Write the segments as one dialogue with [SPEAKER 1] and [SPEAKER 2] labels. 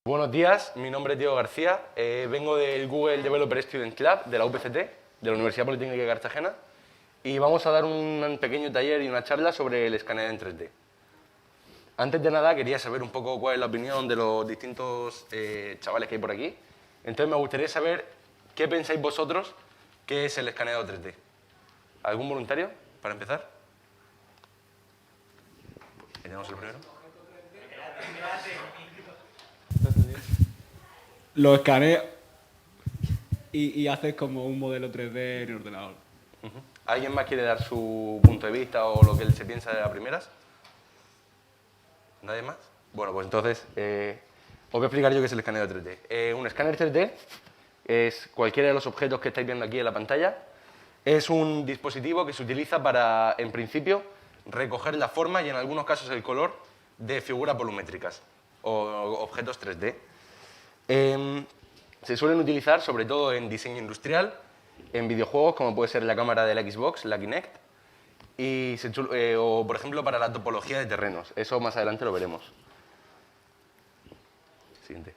[SPEAKER 1] Buenos días, mi nombre es Diego García, vengo del Google Developer Student Lab de la UPCT, de la Universidad Politécnica de Cartagena, y vamos a dar un pequeño taller y una charla sobre el escaneo en 3D. Antes de nada, quería saber un poco cuál es la opinión de los distintos chavales que hay por aquí. Entonces, me gustaría saber qué pensáis vosotros que es el escaneo 3D. ¿Algún voluntario para empezar? ¿Tenemos el primero?
[SPEAKER 2] Lo escaneas y haces como un modelo 3D en el ordenador.
[SPEAKER 1] ¿Alguien más quiere dar su punto de vista o lo que él se piensa de las primeras? ¿Nadie más? Bueno, pues entonces os voy a explicar yo qué es el escaneo 3D. Un escáner 3D es cualquiera de los objetos que estáis viendo aquí en la pantalla. Es un dispositivo que se utiliza para, en principio, recoger la forma y en algunos casos el color de figuras volumétricas o objetos 3D. Se suelen utilizar sobre todo en diseño industrial, en videojuegos como puede ser la cámara de la Xbox, la Kinect, o por ejemplo para la topología de terrenos. Eso más adelante lo veremos. Siguiente.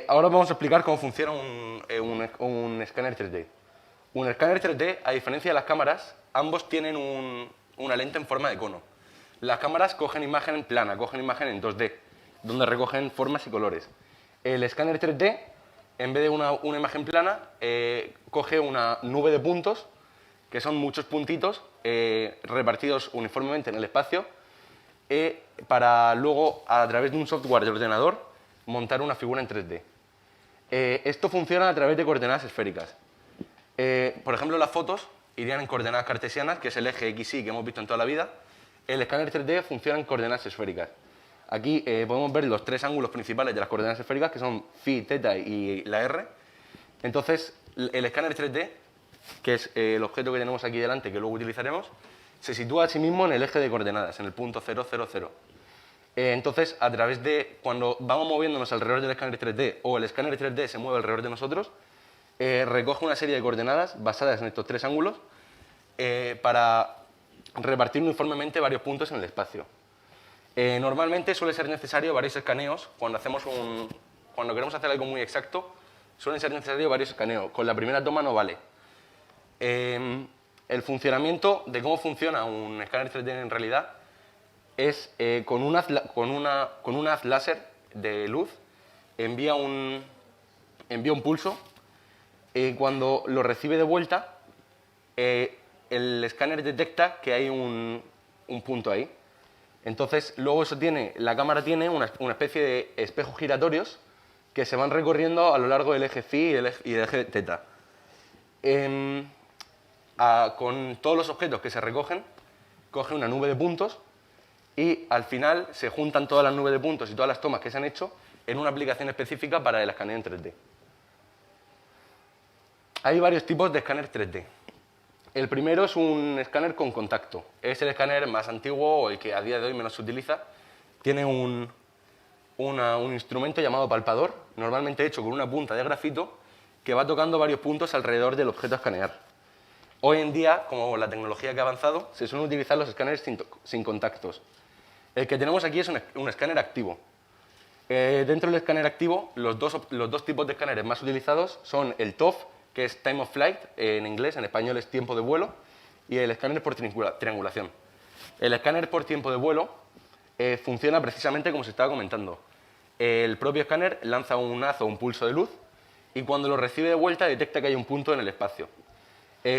[SPEAKER 1] Ahora vamos a explicar cómo funciona un escáner 3D. Un escáner 3D, a diferencia de las cámaras, ambos tienen una lente en forma de cono. Las cámaras cogen imagen plana, cogen imagen en 2D, donde recogen formas y colores. El escáner 3D, en vez de una imagen plana, coge una nube de puntos, que son muchos puntitos repartidos uniformemente en el espacio, para luego, a través de un software de ordenador, montar una figura en 3D. Esto funciona a través de coordenadas esféricas. Por ejemplo, las fotos irían en coordenadas cartesianas, que es el eje X, Y que hemos visto en toda la vida. El escáner 3D funciona en coordenadas esféricas. Aquí podemos ver los tres ángulos principales de las coordenadas esféricas, que son phi, teta y la R. Entonces, el escáner 3D, que es el objeto que tenemos aquí delante, que luego utilizaremos, se sitúa a sí mismo en el eje de coordenadas, en el punto 0, 0, 0. Entonces, a través de cuando vamos moviéndonos alrededor del escáner 3D o el escáner 3D se mueve alrededor de nosotros, recoge una serie de coordenadas basadas en estos tres ángulos para repartir uniformemente varios puntos en el espacio. Normalmente suele ser necesario varios escaneos. Cuando queremos hacer algo muy exacto, suelen ser necesarios varios escaneos. Con la primera toma no vale. El funcionamiento de cómo funciona un escáner 3D en realidad es con un haz láser de luz envía un pulso. Cuando lo recibe de vuelta, el escáner detecta que hay un punto ahí. Entonces, luego la cámara tiene una especie de espejos giratorios que se van recorriendo a lo largo del eje phi y el eje teta. Con todos los objetos que se recogen, coge una nube de puntos y al final se juntan todas las nubes de puntos y todas las tomas que se han hecho en una aplicación específica para el escaneo en 3D. Hay varios tipos de escáner 3D. El primero es un escáner con contacto. Es el escáner más antiguo o el que a día de hoy menos se utiliza. Tiene un instrumento llamado palpador, normalmente hecho con una punta de grafito, que va tocando varios puntos alrededor del objeto a escanear. Hoy en día, como la tecnología que ha avanzado, se suelen utilizar los escáneres sin contactos. El que tenemos aquí es un escáner activo. Dentro del escáner activo, los dos tipos de escáneres más utilizados son el TOF, que es Time of Flight, en inglés, en español es tiempo de vuelo, y el escáner por triangulación. El escáner por tiempo de vuelo funciona precisamente como se estaba comentando. El propio escáner lanza un haz o un pulso de luz y cuando lo recibe de vuelta detecta que hay un punto en el espacio.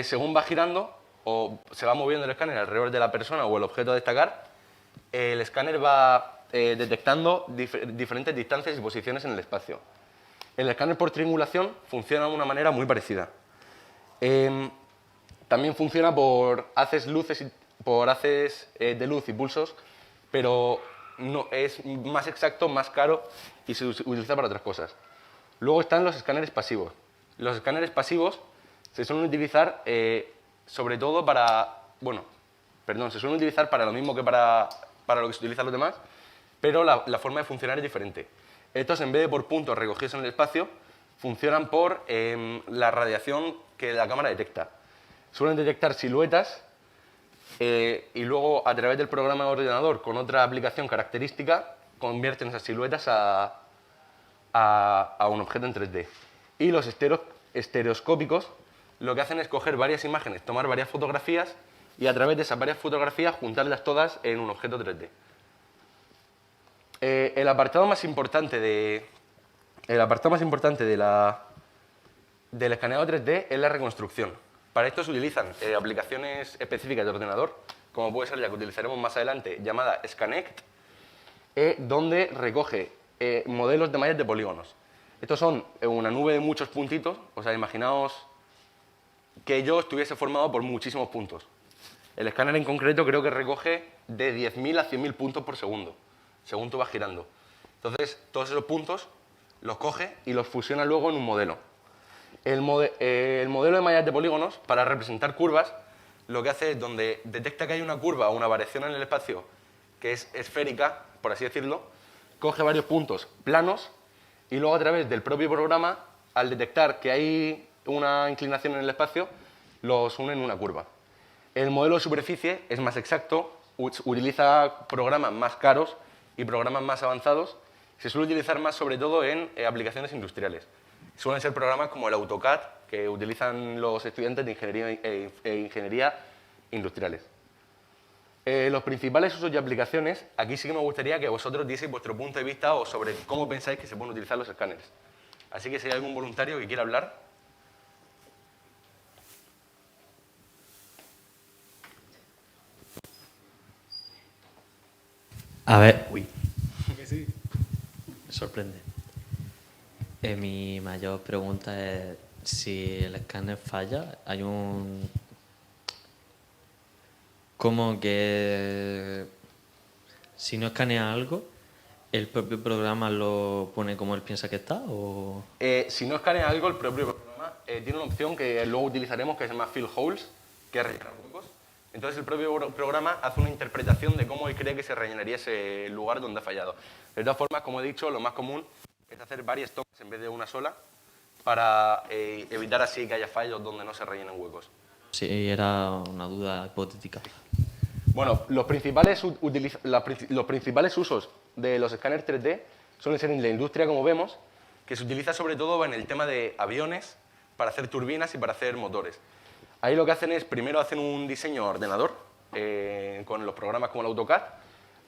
[SPEAKER 1] Según va girando o se va moviendo el escáner alrededor de la persona o el objeto a destacar, el escáner va detectando diferentes distancias y posiciones en el espacio. El escáner por triangulación funciona de una manera muy parecida. También funciona por haces de luz y pulsos, pero no, es más exacto, más caro y se utiliza para otras cosas. Luego están los escáneres pasivos. Los escáneres pasivos se suelen utilizar sobre todo se suelen utilizar para lo mismo que para lo que se utilizan los demás, pero la forma de funcionar es diferente. Estos, en vez de por puntos recogidos en el espacio, funcionan por la radiación que la cámara detecta. Suelen detectar siluetas y luego, a través del programa de ordenador, con otra aplicación característica, convierten esas siluetas a a un objeto en 3D. Y los estereoscópicos lo que hacen es coger varias imágenes, tomar varias fotografías y a través de esas varias fotografías juntarlas todas en un objeto 3D. El apartado más importante del escaneado 3D es la reconstrucción. Para esto se utilizan aplicaciones específicas de ordenador, como puede ser la que utilizaremos más adelante, llamada Scanect, donde recoge modelos de mallas de polígonos. Estos son una nube de muchos puntitos, o sea, imaginaos que yo estuviese formado por muchísimos puntos. El escáner en concreto creo que recoge de 10.000 a 100.000 puntos por segundo, según tú vas girando. Entonces, todos esos puntos los coge y los fusiona luego en un modelo. El modelo de mallas de polígonos, para representar curvas, lo que hace es donde detecta que hay una curva o una variación en el espacio que es esférica, por así decirlo, coge varios puntos planos y luego a través del propio programa, al detectar que hay una inclinación en el espacio, los une en una curva. El modelo de superficie es más exacto, utiliza programas más caros y programas más avanzados. Se suele utilizar más sobre todo en aplicaciones industriales. Suelen ser programas como el AutoCAD, que utilizan los estudiantes de ingeniería industriales. Los principales usos y aplicaciones, aquí sí que me gustaría que vosotros dieseis vuestro punto de vista o sobre cómo pensáis que se pueden utilizar los escáneres. Así que si hay algún voluntario que quiera hablar.
[SPEAKER 3] A ver, uy,
[SPEAKER 2] Que sí.
[SPEAKER 3] me sorprende. Mi mayor pregunta es si el escáner falla, hay un... Como que si no escanea algo, ¿el propio programa lo pone como él piensa que está? O...
[SPEAKER 1] Si no escanea algo, el propio programa tiene una opción que luego utilizaremos que se llama fill holes, que es rellenar huecos. Entonces el propio programa hace una interpretación de cómo él cree que se rellenaría ese lugar donde ha fallado. De todas formas, como he dicho, lo más común es hacer varias tomas en vez de una sola para evitar así que haya fallos donde no se rellenen huecos.
[SPEAKER 3] Sí, era una duda hipotética.
[SPEAKER 1] Bueno, los principales usos de los escáneres 3D suelen ser en la industria, como vemos, que se utiliza sobre todo en el tema de aviones, para hacer turbinas y para hacer motores. Ahí lo que hacen es, primero hacen un diseño a ordenador, con los programas como el AutoCAD,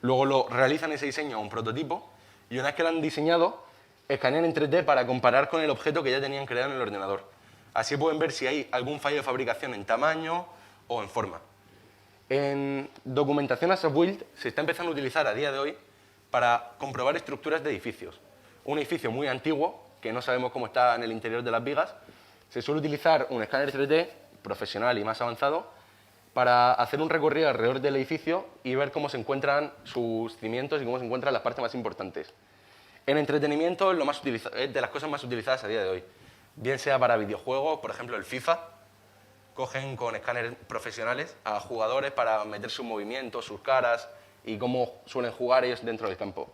[SPEAKER 1] luego lo realizan ese diseño a un prototipo, y una vez que lo han diseñado, escanean en 3D para comparar con el objeto que ya tenían creado en el ordenador. Así pueden ver si hay algún fallo de fabricación en tamaño o en forma. En documentación as a build se está empezando a utilizar a día de hoy para comprobar estructuras de edificios. Un edificio muy antiguo, que no sabemos cómo está en el interior de las vigas, se suele utilizar un escáner 3D profesional y más avanzado para hacer un recorrido alrededor del edificio y ver cómo se encuentran sus cimientos y cómo se encuentran las partes más importantes. En entretenimiento es de las cosas más utilizadas a día de hoy. Bien sea para videojuegos, por ejemplo el FIFA, cogen con escáneres profesionales a jugadores para meter sus movimientos, sus caras y cómo suelen jugar ellos dentro del campo.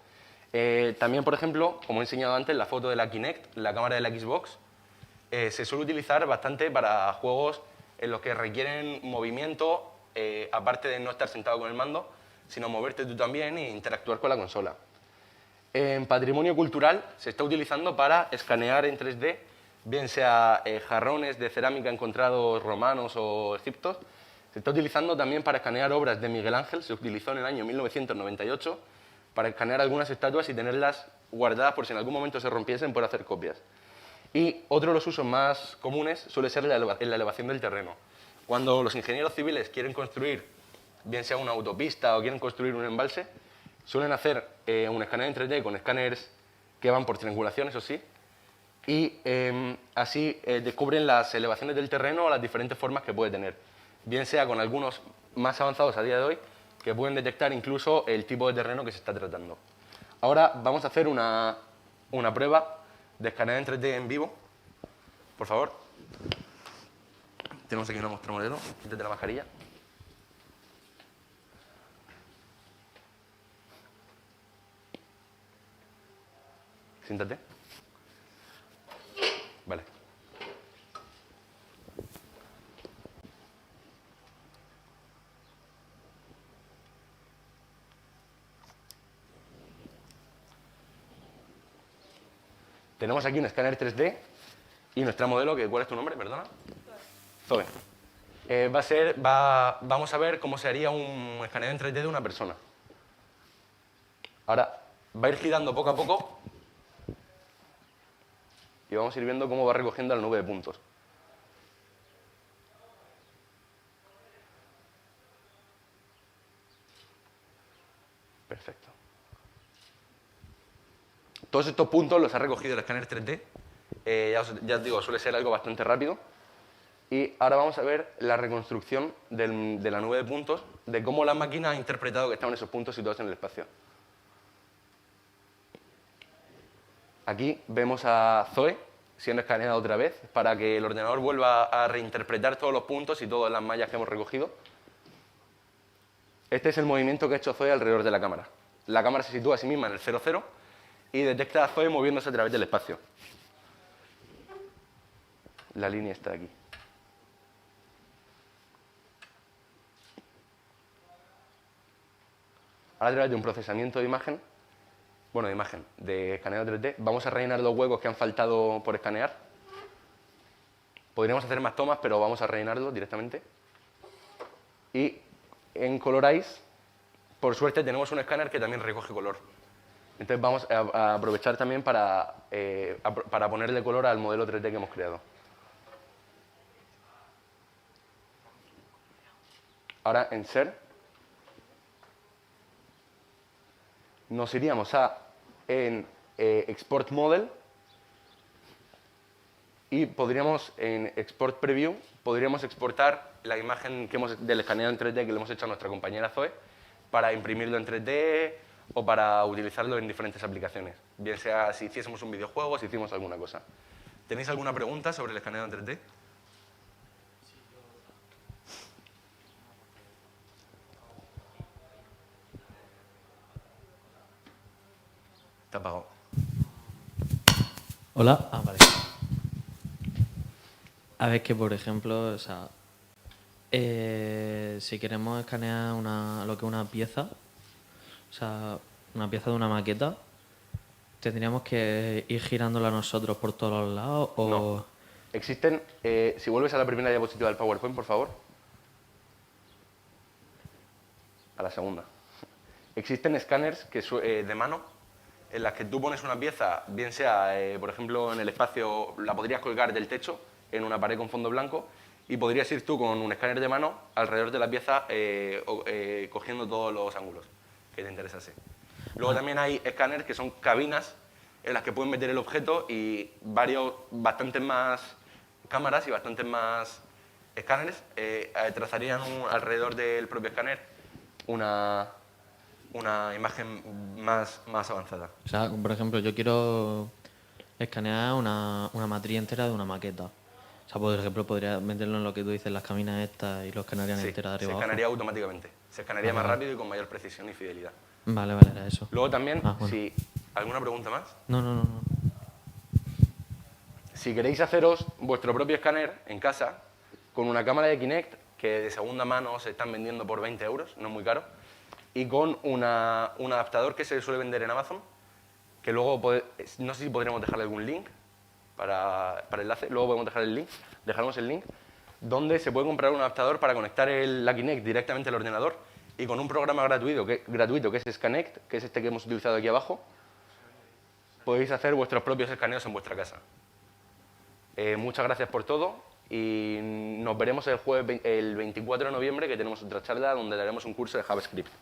[SPEAKER 1] También, por ejemplo, como he enseñado antes, la foto de la Kinect, la cámara de la Xbox, se suele utilizar bastante para juegos en los que requieren movimiento, aparte de no estar sentado con el mando, sino moverte tú también e interactuar con la consola. En patrimonio cultural se está utilizando para escanear en 3D, bien sea jarrones de cerámica encontrados romanos o egipcios. Se está utilizando también para escanear obras de Miguel Ángel, se utilizó en el año 1998 para escanear algunas estatuas y tenerlas guardadas por si en algún momento se rompiesen, por hacer copias. Y otro de los usos más comunes suele ser en la elevación del terreno. Cuando los ingenieros civiles quieren construir, bien sea una autopista o quieren construir un embalse, suelen hacer un escaneo en 3D con escáneres que van por triangulación, eso sí, y así descubren las elevaciones del terreno o las diferentes formas que puede tener. Bien sea con algunos más avanzados a día de hoy, que pueden detectar incluso el tipo de terreno que se está tratando. Ahora vamos a hacer una prueba de escaneo en 3D en vivo. Por favor. Tenemos aquí una muestra modelo. Quítate la mascarilla. Siéntate. Vale. Tenemos aquí un escáner 3D y nuestra modelo, ¿cuál es tu nombre? Perdona. Zoe. Vamos a ver cómo se haría un escaneo en 3D de una persona. Ahora, va a ir girando poco a poco y vamos a ir viendo cómo va recogiendo la nube de puntos. Perfecto. Todos estos puntos los ha recogido el escáner 3D. Ya os digo, suele ser algo bastante rápido. Y ahora vamos a ver la reconstrucción de la nube de puntos, de cómo la máquina ha interpretado que estaban esos puntos situados en el espacio. Aquí vemos a Zoe siendo escaneada otra vez para que el ordenador vuelva a reinterpretar todos los puntos y todas las mallas que hemos recogido. Este es el movimiento que ha hecho Zoe alrededor de la cámara. La cámara se sitúa a sí misma en el 0,0 y detecta a Zoe moviéndose a través del espacio. La línea está aquí. Ahora, a través de un procesamiento de imagen, de escaneo 3D, vamos a rellenar los huecos que han faltado por escanear. Podríamos hacer más tomas, pero vamos a rellenarlos directamente. Y en Colorize, por suerte, tenemos un escáner que también recoge color. Entonces vamos a aprovechar también para ponerle color al modelo 3D que hemos creado. Ahora, en Share, nos iríamos en Export Model y podríamos, en Export Preview, podríamos exportar la imagen del escaneo en 3D que le hemos hecho a nuestra compañera Zoe para imprimirlo en 3D o para utilizarlo en diferentes aplicaciones. Bien sea si hiciésemos un videojuego, si hicimos alguna cosa. ¿Tenéis alguna pregunta sobre el escaneo en 3D? Está apagado.
[SPEAKER 3] Hola. Ah, vale. A ver que, por ejemplo, o sea, si queremos escanear lo que es una pieza, o sea, una pieza de una maqueta, ¿tendríamos que ir girándola nosotros por todos los lados o...?
[SPEAKER 1] No. Existen, si vuelves a la primera diapositiva del PowerPoint, por favor. A la segunda. Existen escáneres de mano en las que tú pones una pieza, bien sea, por ejemplo, en el espacio, la podrías colgar del techo en una pared con fondo blanco y podrías ir tú con un escáner de mano alrededor de la pieza cogiendo todos los ángulos que te interesase. Luego también hay escáneres que son cabinas en las que pueden meter el objeto y bastantes más cámaras y bastantes más escáneres trazarían alrededor del propio escáner una imagen más avanzada.
[SPEAKER 3] O sea, por ejemplo, yo quiero escanear una matriz entera de una maqueta. O sea, por ejemplo, podría meterlo en lo que tú dices, las caminas estas y lo escanearían entera de arriba
[SPEAKER 1] se
[SPEAKER 3] abajo.
[SPEAKER 1] escanearía automáticamente. Se escanearía más rápido y con mayor precisión y fidelidad.
[SPEAKER 3] Vale, era eso.
[SPEAKER 1] Luego también,
[SPEAKER 3] Bueno.
[SPEAKER 1] ¿alguna pregunta más?
[SPEAKER 3] No.
[SPEAKER 1] Si queréis haceros vuestro propio escáner en casa, con una cámara de Kinect, que de segunda mano se están vendiendo por 20 euros, no es muy caro, y con un adaptador que se suele vender en Amazon, que luego, no sé si podríamos dejarle algún link para enlace, luego podemos dejaremos el link, donde se puede comprar un adaptador para conectar la Kinect directamente al ordenador y con un programa gratuito que es Scanect, que es este que hemos utilizado aquí abajo, podéis hacer vuestros propios escaneos en vuestra casa. Muchas gracias por todo y nos veremos el 24 de noviembre, que tenemos otra charla donde daremos un curso de JavaScript.